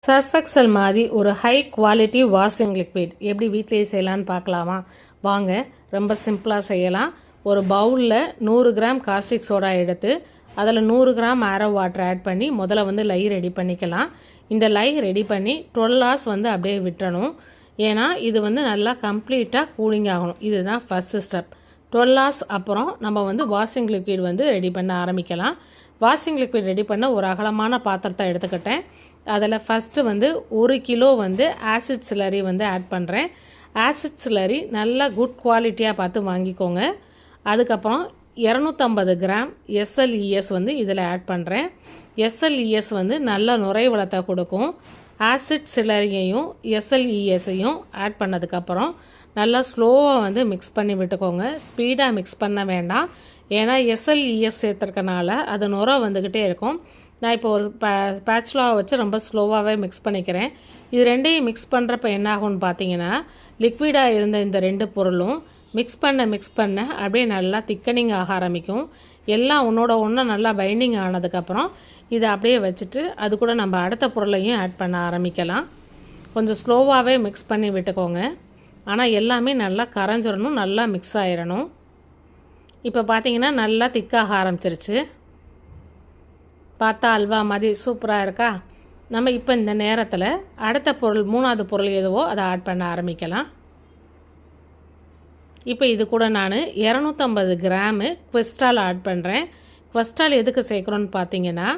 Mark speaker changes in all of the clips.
Speaker 1: Surf XL மாதிரி ஒரு high quality washing liquid எப்படி வீட்டிலேயே செய்யலான்னு பார்க்கலாமா? வாங்க, ரொம்ப சிம்பிளாக செய்யலாம். ஒரு பவுலில் 100 கிராம் காஸ்டிக் சோடா எடுத்து அதில் 100 கிராம் ஆரோ வாட்டர் ஆட் பண்ணி முதல்ல லை ரெடி பண்ணிக்கலாம். இந்த லை ரெடி பண்ணி 12 hours அப்படியே விட்டுறணும். ஏன்னா இது நல்லா கம்ப்ளீட்டாக கூலிங் ஆகணும். இதுதான் ஃபஸ்ட்டு ஸ்டெப். 12 hours அப்புறம் நம்ம வாஷிங் லிக்விட் ரெடி பண்ண ஆரம்பிக்கலாம். வாஷிங் லிக்விட் ரெடி பண்ண ஒரு அகலமான பாத்திரத்தை எடுத்துக்கிட்டேன். அதில் ஃபஸ்ட்டு 1 கிலோ ஆசிட் சிலரி ஆட் பண்ணுறேன். ஆசிட் சிலரி நல்லா குட் குவாலிட்டியாக பார்த்து வாங்கிக்கோங்க. அதுக்கப்புறம் 250 கிராம் எஸ்எல்இஎஸ் இதில் ஆட் பண்ணுறேன். எஸ்எல்இஎஸ் நல்ல நுரைவளத்தை கொடுக்கும். ஆசிட் சிலரியையும் எஸ்எல்இஎஸையும் ஆட் பண்ணதுக்கப்புறம் நல்லா ஸ்லோவாக மிக்ஸ் பண்ணி விட்டுக்கோங்க. ஸ்பீடாக மிக்ஸ் பண்ண வேண்டாம். ஏன்னா எஸ்எல்இஎஸ் சேர்த்துருக்கனால அது நுரை வந்துக்கிட்டே இருக்கும். நான் இப்போ ஒரு பேட்சுலாவை வச்சு ரொம்ப ஸ்லோவாகவே மிக்ஸ் பண்ணிக்கிறேன். இது ரெண்டையும் மிக்ஸ் பண்ணுறப்ப என்ன ஆகும்னு பார்த்தீங்கன்னா, லிக்விடாக இருந்த இந்த 2 பொருளும் மிக்ஸ் பண்ண அப்படியே நல்லா திக்கனிங் ஆக ஆரம்பிக்கும். எல்லாம் ஒன்று நல்லா பைண்டிங் ஆனதுக்கப்புறம் இதை அப்படியே வச்சுட்டு அது கூட நம்ம அடுத்த பொருளையும் ஆட் பண்ண ஆரம்பிக்கலாம். கொஞ்சம் ஸ்லோவாகவே மிக்ஸ் பண்ணி விட்டுக்கோங்க. ஆனால் எல்லாமே நல்லா கரைஞ்சிடணும், நல்லா மிக்ஸ் ஆகிடணும். இப்போ பார்த்தீங்கன்னா நல்லா திக்காக ஆரம்பிச்சிருச்சு. பார்த்தா அல்வா மாதிரி சூப்பராக இருக்கா? நம்ம இப்போ இந்த நேரத்தில் அடுத்த பொருள் 3வது பொருள் எதுவோ அதை ஆட் பண்ண ஆரம்பிக்கலாம். இப்போ இது கூட நான் 250 கிராமு குவெஸ்டால் ஆட் பண்ணுறேன். குவெஸ்டால் எதுக்கு சேர்க்குறோன்னு பார்த்தீங்கன்னா,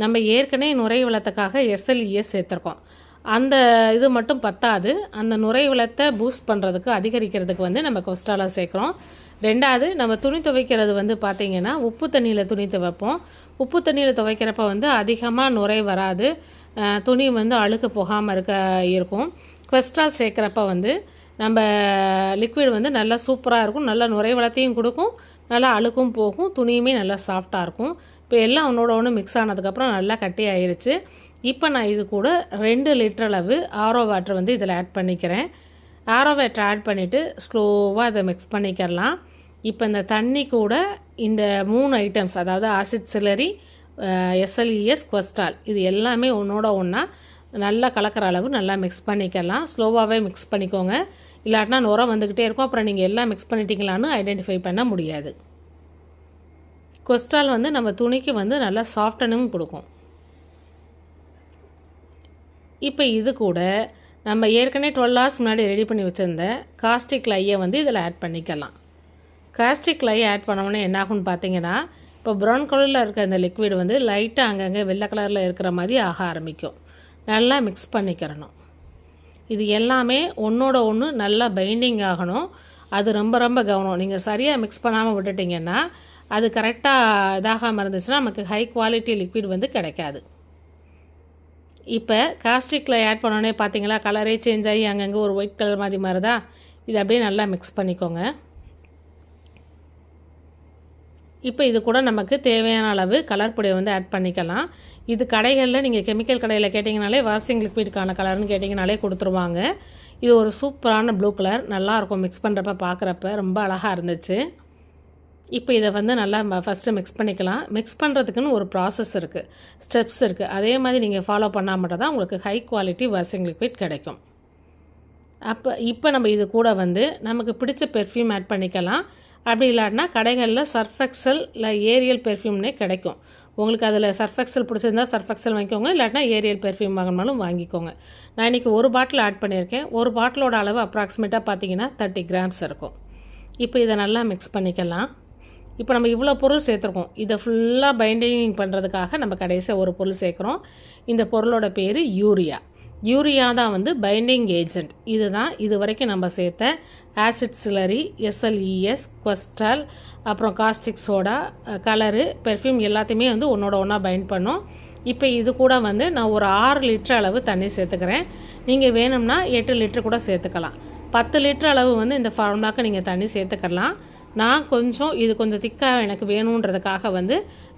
Speaker 1: நம்ம ஏற்கனவே நுரைவளத்துக்காக எஸ்எல்இஎஸ் சேர்த்துருக்கோம். அந்த இது மட்டும் பத்தாது. அந்த நுரைவளத்தை பூஸ்ட் பண்ணுறதுக்கு அதிகரிக்கிறதுக்கு நம்ம குவெஸ்டாலை சேர்க்குறோம். 2வது நம்ம துணி துவைக்கிறது பார்த்திங்கன்னா உப்பு தண்ணியில் துணி துவைப்போம். உப்பு தண்ணியில் துவைக்கிறப்ப அதிகமாக நுரை வராது. துணி அழுக்கு போகாமல் இருக்கும். குவெஸ்டால் சேர்க்குறப்ப நம்ம லிக்விட் நல்லா சூப்பராக இருக்கும். நல்லா நுரைவளத்தையும் கொடுக்கும், நல்லா அழுக்கும் போகும், துணியுமே நல்லா சாஃப்டாக இருக்கும். இப்போ எல்லாம் ஒன்று மிக்ஸ் ஆனதுக்கப்புறம் நல்லா கட்டி ஆயிருச்சு. இப்போ நான் இது கூட 2 லிட்டர் அளவு ஆரோ வாட்டர் இதில் ஆட் பண்ணிக்கிறேன். ஆரோ வாட்டர் ஆட் பண்ணிவிட்டு ஸ்லோவாக அதை மிக்ஸ் பண்ணிக்கிறலாம். இப்போ இந்த தண்ணி கூட இந்த 3 ஐட்டம்ஸ், அதாவது ஆசிட் சிலரி, எஸ்எல்இஎஸ், குவெஸ்டால், இது எல்லாமே ஒன்றா நல்லா கலக்கிற அளவு நல்லா மிக்ஸ் பண்ணிக்கலாம். ஸ்லோவாகவே மிக்ஸ் பண்ணிக்கோங்க. இல்லாட்டினா நுரை வந்துக்கிட்டே இருக்கும். அப்புறம் நீங்கள் எல்லாம் மிக்ஸ் பண்ணிட்டீங்களான்னு ஐடென்டிஃபை பண்ண முடியாது. குவெஸ்டால் நம்ம துணிக்கு நல்லா சாஃப்டனும் கொடுக்கும். இப்போ இது கூட நம்ம ஏற்கனவே 12 hours முன்னாடி ரெடி பண்ணி வச்சுருந்த காஸ்டிக் லையை இதில் ஆட் பண்ணிக்கலாம். காஸ்டிக் லை ஆட் பண்ணோன்னே என்ன ஆகும்னு பார்த்தீங்கன்னா, இப்போ ப்ரௌன் கலரில் இருக்க இந்த லிக்விட் லைட்டாக அங்கங்கே வெள்ளை கலரில் இருக்கிற மாதிரி ஆக ஆரம்பிக்கும். நல்லா மிக்ஸ் பண்ணிக்கிறணும். இது எல்லாமே ஒன்று நல்லா பைண்டிங் ஆகணும். அது ரொம்ப ரொம்ப கவனம். நீங்கள் சரியாக மிக்ஸ் பண்ணாமல் விட்டுட்டிங்கன்னா, அது கரெக்டாக இதாகாமல் இருந்துச்சுன்னா நமக்கு ஹை குவாலிட்டி லிக்விட் கிடைக்காது. இப்போ காஸ்டிக்கில் ஆட் பண்ணோன்னே பார்த்தீங்களா, கலரே சேஞ்ச் ஆகி அங்கங்கே ஒரு ஒயிட் கலர் மாதிரி மாறுதா? இது அப்படியே நல்லா மிக்ஸ் பண்ணிக்கோங்க. இப்போ இது கூட நமக்கு தேவையான அளவு கலர் பொடியை ஆட் பண்ணிக்கலாம். இது கடைகளில் நீங்கள் கெமிக்கல் கடையில் கேட்டிங்கனாலே வாஷிங் லிக்விடுக்கான கலர்னு கேட்டிங்கனாலே கொடுத்துருவாங்க. இது ஒரு சூப்பரான ப்ளூ கலர், நல்லாயிருக்கும். மிக்ஸ் பண்ணுறப்ப பார்க்குறப்ப ரொம்ப அழகாக இருந்துச்சு. இப்போ இதை நல்லா ஃபஸ்ட்டு மிக்ஸ் பண்ணிக்கலாம். மிக்ஸ் பண்ணுறதுக்குன்னு ஒரு ப்ராசஸ் இருக்குது, ஸ்டெப்ஸ் இருக்குது. அதே மாதிரி நீங்கள் ஃபாலோ பண்ணால் மட்டும் தான் உங்களுக்கு ஹை குவாலிட்டி வாஷிங் லிக்விட் கிடைக்கும். இப்போ நம்ம இது கூட நமக்கு பிடிச்ச பெர்ஃப்யூம் ஆட் பண்ணிக்கலாம். அப்படி இல்லாட்டினா கடைகளில் சர்ஃப் எக்ஸல் இல்லை ஏரியல் பெர்ஃப்யூம்னே கிடைக்கும். உங்களுக்கு அதில் சர்ஃப் எக்ஸல் பிடிச்சிருந்தா சர்ஃப் எக்ஸல் வாங்கிக்கோங்க, இல்லாட்டினா ஏரியல் பெர்ஃப்யூம் வாங்கினாலும் வாங்கிக்கோங்க. நான் இன்றைக்கி ஒரு பாட்டில் ஆட் பண்ணியிருக்கேன். ஒரு பாட்டிலோட அளவு அப்ராக்சிமேட்டாக பார்த்தீங்கன்னா 30 கிராம்ஸ் இருக்கும். இப்போ இதை நல்லா மிக்ஸ் பண்ணிக்கலாம். இப்போ நம்ம இவ்வளோ பொருள் சேர்த்துருக்கோம். இதை ஃபுல்லாக பைண்டிங் பண்ணுறதுக்காக நம்ம கடைசியாக ஒரு பொருள் சேர்க்குறோம். இந்த பொருளோட பேர் யூரியா. யூரியா தான் பைண்டிங் ஏஜென்ட். இது தான் இது வரைக்கும் நம்ம சேர்த்த ஆசிட் சிலரி, எஸ்எல்இஎஸ், குவெஸ்டால், அப்புறம் காஸ்டிக் சோடா, கலரு, பெர்ஃப்யூம் எல்லாத்தையுமே ஒன்றா பைண்ட் பண்ணோம். இப்போ இது கூட நான் ஒரு 6 லிட்டர் அளவு தண்ணி சேர்த்துக்கிறேன். நீங்கள் வேணும்னா 8 லிட்டர் கூட சேர்த்துக்கலாம். 10 லிட்டர் அளவு இந்த ஃபார்முலாவுக்கு நீங்கள் தண்ணி சேர்த்துக்கலாம். நான் இது கொஞ்சம் திக்காக எனக்கு வேணுன்றதுக்காக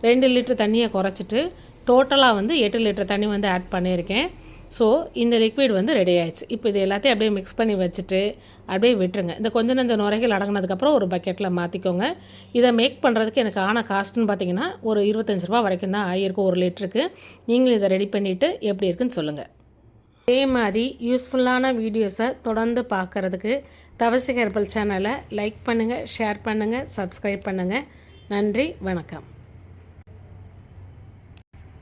Speaker 1: 2 லிட்டர் தண்ணியை குறைச்சிட்டு டோட்டலாக 8 லிட்டர் தண்ணி ஆட் பண்ணியிருக்கேன். ஸோ இந்த லிக்விட் ரெடி ஆயிடுச்சு. இப்போ இது எல்லாத்தையும் அப்படியே மிக்ஸ் பண்ணி வச்சுட்டு அப்படியே விட்டுருங்க. இந்த கொஞ்சம் நஞ்ச நுரைகள் அடங்கினதுக்கப்புறம் ஒரு பக்கெட்டில் மாற்றிக்கோங்க. இதை மேக் பண்ணுறதுக்கு எனக்கு ஆன காஸ்ட்டுன்னு பார்த்தீங்கன்னா ஒரு 25 ரூபா வரைக்கும் தான் ஆகியிருக்கும் 1 லிட்டருக்கு. நீங்களும் இதை ரெடி பண்ணிவிட்டு எப்படி இருக்குன்னு சொல்லுங்கள். இதே மாதிரி யூஸ்ஃபுல்லான வீடியோஸை தொடர்ந்து பார்க்குறதுக்கு தவசி ஹெர்பல் சேனலை லைக் பண்ணுங்கள், ஷேர் பண்ணுங்கள், சப்ஸ்கிரைப் பண்ணுங்கள். நன்றி, வணக்கம்.